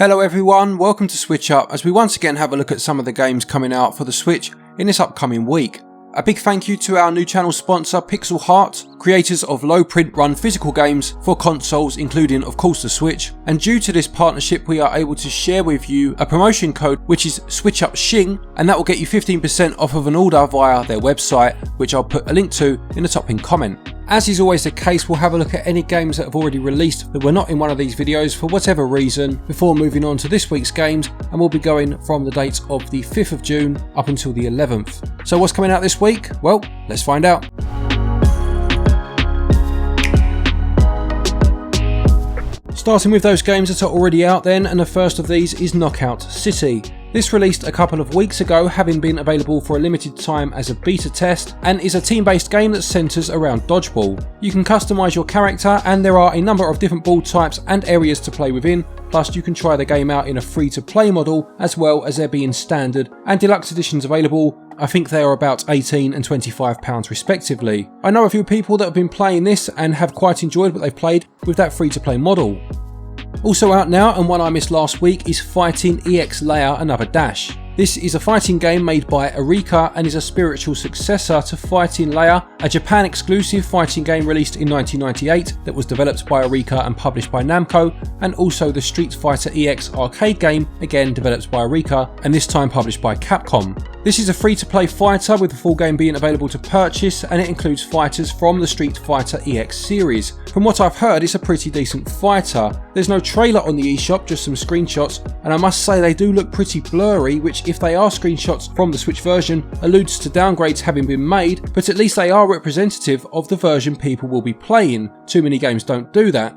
Hello everyone, welcome to SwitchUp as we once again have a look at some of the games coming out for the Switch in this upcoming week. A big thank you to our new channel sponsor Pixel Heart, creators of low print run physical games for consoles including of course the Switch, and due to this partnership we are able to share with you a promotion code which is SwitchUp Shing, and that will get you 15% off of an order via their website, which I'll put a link to in the top pinned comment. As is always the case, we'll have a look at any games that have already released that were not in one of these videos for whatever reason before moving on to this week's games, and we'll be going from the dates of the 5th of June up until the 11th. So what's coming out this week? Well, let's find out. Starting with those games that are already out then, and the first of these is Knockout City. This released a couple of weeks ago, having been available for a limited time as a beta test, and is a team-based game that centres around dodgeball. You can customise your character, and there are a number of different ball types and areas to play within, plus you can try the game out in a free-to-play model, as well as there being standard and deluxe editions available. I think they are about £18 and £25 respectively. I know a few people that have been playing this and have quite enjoyed what they've played with that free-to-play model. Also out now, and one I missed last week, is Fighting EX Layer Another Dash. This is a fighting game made by Eureka and is a spiritual successor to Fighting Layer, a Japan exclusive fighting game released in 1998 that was developed by Eureka and published by Namco, and also the Street Fighter EX arcade game, again developed by Eureka and this time published by Capcom. This is a free-to-play fighter with the full game being available to purchase, and it includes fighters from the Street Fighter EX series. From what I've heard, it's a pretty decent fighter. There's no trailer on the eShop, just some screenshots, and I must say they do look pretty blurry, which if they are screenshots from the Switch version alludes to downgrades having been made, but at least they are representative of the version people will be playing. Too many games don't do that.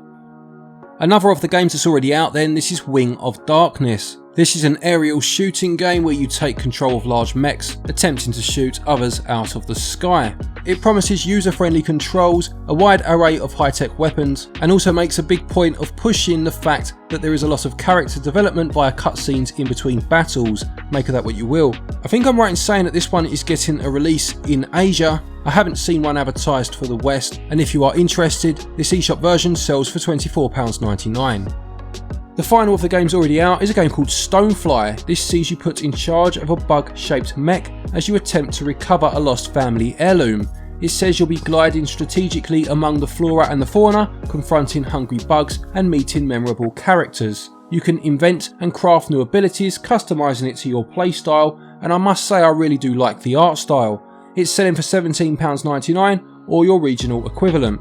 Another of the games that's already out then, this is Wing of Darkness. This is an aerial shooting game where you take control of large mechs, attempting to shoot others out of the sky. It promises user-friendly controls, a wide array of high-tech weapons, and also makes a big point of pushing the fact that there is a lot of character development via cutscenes in between battles. Make of that what you will. I think I'm right in saying that this one is getting a release in Asia. I haven't seen one advertised for the West, and if you are interested, this eShop version sells for £24.99. The final of the games already out is a game called Stonefly. This sees you put in charge of a bug-shaped mech as you attempt to recover a lost family heirloom. It says you'll be gliding strategically among the flora and the fauna, confronting hungry bugs and meeting memorable characters. You can invent and craft new abilities, customising it to your playstyle, and I must say I really do like the art style. It's selling for £17.99 or your regional equivalent.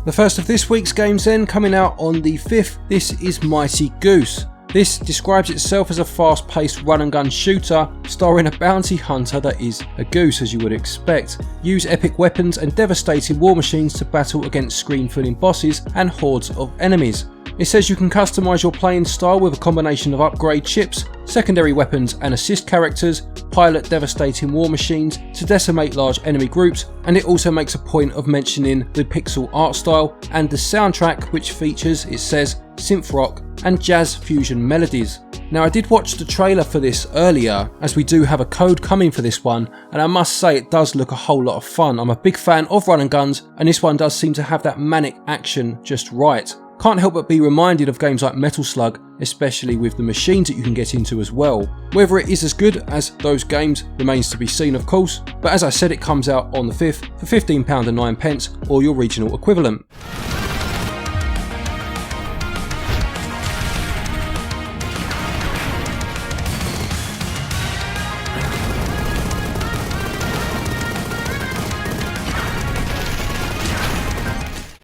The first of this week's games then, coming out on the 5th, this is Mighty Goose. This describes itself as a fast-paced run-and-gun shooter starring a bounty hunter that is a goose, as you would expect. Use epic weapons and devastating war machines to battle against screen-filling bosses and hordes of enemies. It says you can customise your playing style with a combination of upgrade chips, secondary weapons and assist characters, pilot devastating war machines to decimate large enemy groups, and it also makes a point of mentioning the pixel art style and the soundtrack, which features, it says, synth rock and jazz fusion melodies. Now I did watch the trailer for this earlier, as we do have a code coming for this one, and I must say it does look a whole lot of fun. I'm a big fan of run and guns, and this one does seem to have that manic action just right. Can't help but be reminded of games like Metal Slug, especially with the machines that you can get into as well. Whether it is as good as those games remains to be seen of course, but as I said, it comes out on the 5th for £15.09 or your regional equivalent.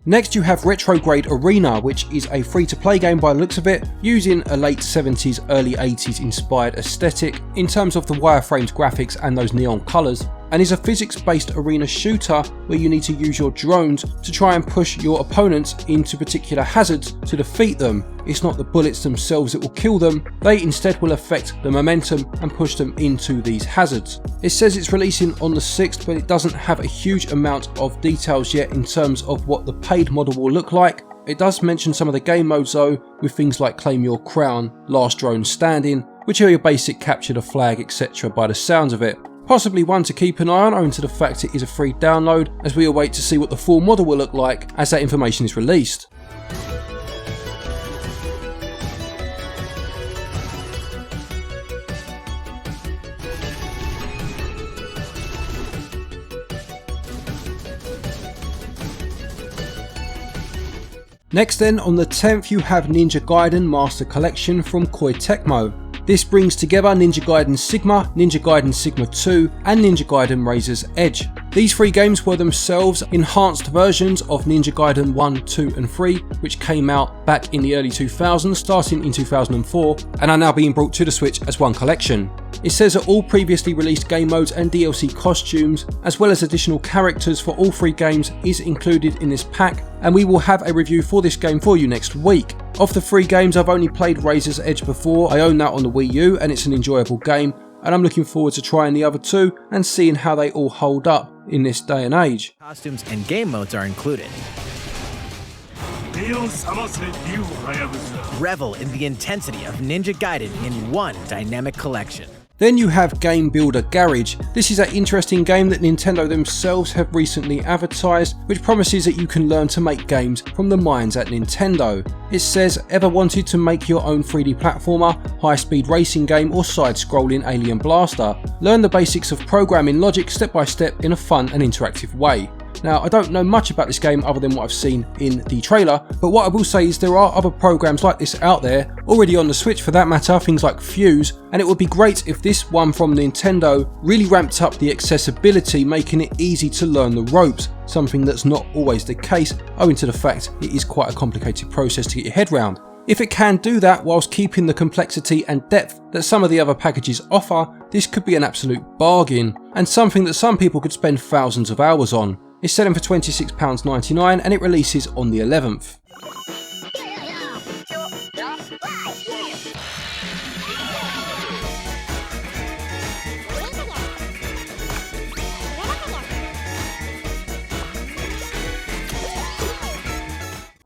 Next you have Retrograde Arena, which is a free-to-play game by the looks of it, using a late 70s, early 80s inspired aesthetic in terms of the wireframed graphics and those neon colours, and is a physics-based arena shooter where you need to use your drones to try and push your opponents into particular hazards to defeat them. It's not the bullets themselves that will kill them, they instead will affect the momentum and push them into these hazards. It says it's releasing on the 6th, but it doesn't have a huge amount of details yet in terms of what the paid model will look like. It does mention some of the game modes though, with things like Claim Your Crown, Last Drone Standing, which are your basic capture the flag etc. by the sounds of it. Possibly one to keep an eye on owing to the fact it is a free download, as we await to see what the full model will look like as that information is released. Next then, on the 10th you have Ninja Gaiden Master Collection from Koei Tecmo. This brings together Ninja Gaiden Sigma, Ninja Gaiden Sigma 2 and Ninja Gaiden Razor's Edge. These three games were themselves enhanced versions of Ninja Gaiden 1, 2 and 3, which came out back in the early 2000s, starting in 2004, and are now being brought to the Switch as one collection. It says that all previously released game modes and DLC costumes, as well as additional characters for all three games, is included in this pack, and we will have a review for this game for you next week. Of the three games, I've only played Razor's Edge before. I own that on the Wii U and it's an enjoyable game, and I'm looking forward to trying the other two and seeing how they all hold up in this day and age. Costumes and game modes are included. Revel in the intensity of Ninja Gaiden in one dynamic collection. Then you have Game Builder Garage. This is an interesting game that Nintendo themselves have recently advertised, which promises that you can learn to make games from the minds at Nintendo. It says, ever wanted to make your own 3D platformer, high-speed racing game or side-scrolling alien blaster? Learn the basics of programming logic step by step in a fun and interactive way. Now, I don't know much about this game other than what I've seen in the trailer, but what I will say is there are other programs like this out there, already on the Switch for that matter, things like Fuse, and it would be great if this one from Nintendo really ramped up the accessibility, making it easy to learn the ropes, something that's not always the case, owing to the fact it is quite a complicated process to get your head round. If it can do that whilst keeping the complexity and depth that some of the other packages offer, this could be an absolute bargain, and something that some people could spend thousands of hours on. It's selling for £26.99 and it releases on the 11th.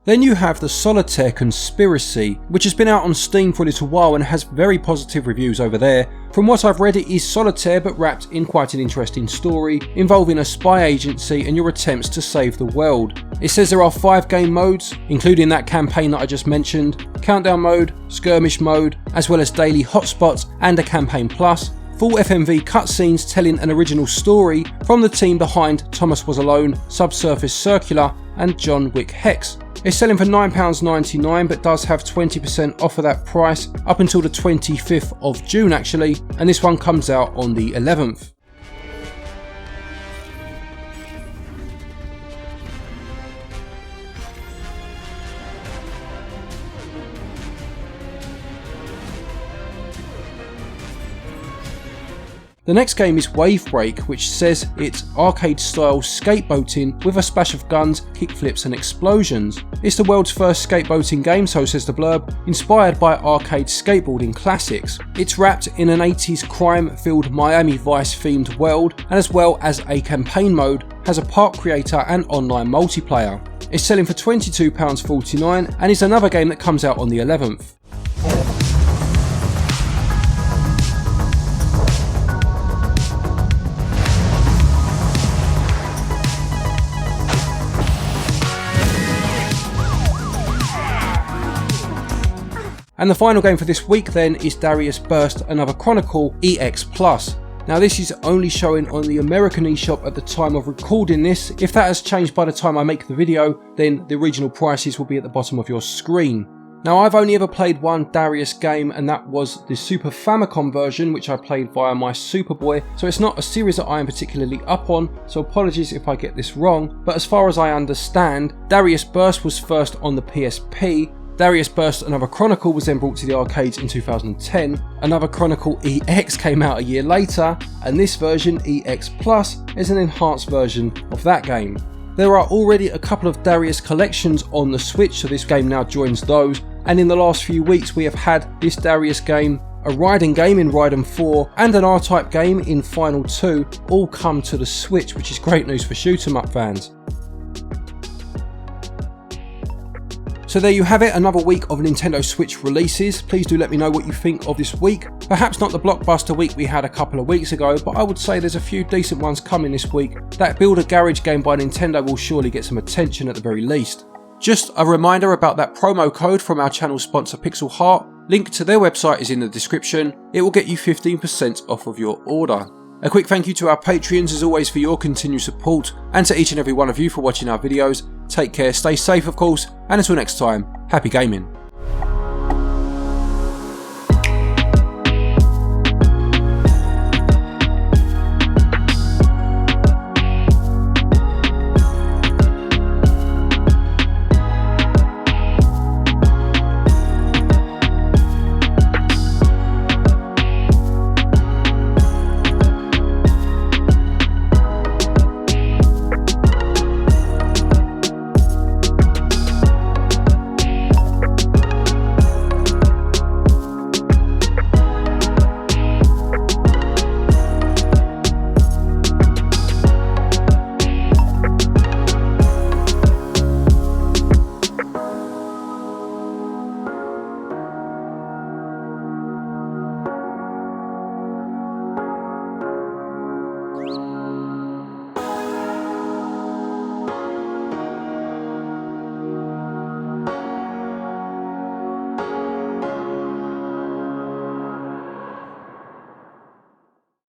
Then you have the Solitaire Conspiracy, which has been out on Steam for a little while and has very positive reviews over there. From what I've read, it is solitaire but wrapped in quite an interesting story involving a spy agency and your attempts to save the world. It says there are 5 game modes, including that campaign that I just mentioned, countdown mode, skirmish mode, as well as daily hotspots and a campaign plus. Full FMV cutscenes telling an original story from the team behind Thomas Was Alone, Subsurface Circular and John Wick Hex. It's selling for £9.99 but does have 20% off of that price up until the 25th of June actually, and this one comes out on the 11th. The next game is Wave Break, which says it's arcade-style skateboating with a splash of guns, kickflips and explosions. It's the world's first skateboating game, so says the blurb, inspired by arcade skateboarding classics. It's wrapped in an 80s crime-filled Miami Vice-themed world, and as well as a campaign mode, has a park creator and online multiplayer. It's selling for £22.49 and is another game that comes out on the 11th. And the final game for this week then is Dariusburst, another Chronicle EX+. Now this is only showing on the American eShop at the time of recording this. If that has changed by the time I make the video, then the regional prices will be at the bottom of your screen. Now I've only ever played one Darius game, and that was the Super Famicom version, which I played via my Superboy, so it's not a series that I am particularly up on, so apologies if I get this wrong, but as far as I understand, Dariusburst was first on the PSP, Dariusburst Another Chronicle was then brought to the arcades in 2010, Another Chronicle EX came out a year later, and this version, EX Plus, is an enhanced version of that game. There are already a couple of Darius collections on the Switch, so this game now joins those, and in the last few weeks we have had this Darius game, a Raiden game in Raiden 4, and an R-Type game in Final 2 all come to the Switch, which is great news for shoot 'em up fans. So there you have it, another week of Nintendo Switch releases. Please do let me know what you think of this week. Perhaps not the blockbuster week we had a couple of weeks ago, but I would say there's a few decent ones coming this week. That Builder Garage game by Nintendo will surely get some attention at the very least. Just a reminder about that promo code from our channel sponsor Pixel Heart. Link to their website is in the description. It will get you 15% off of your order. A quick thank you to our Patreons as always for your continued support, and to each and every one of you for watching our videos. Take care, stay safe of course, and until next time, happy gaming.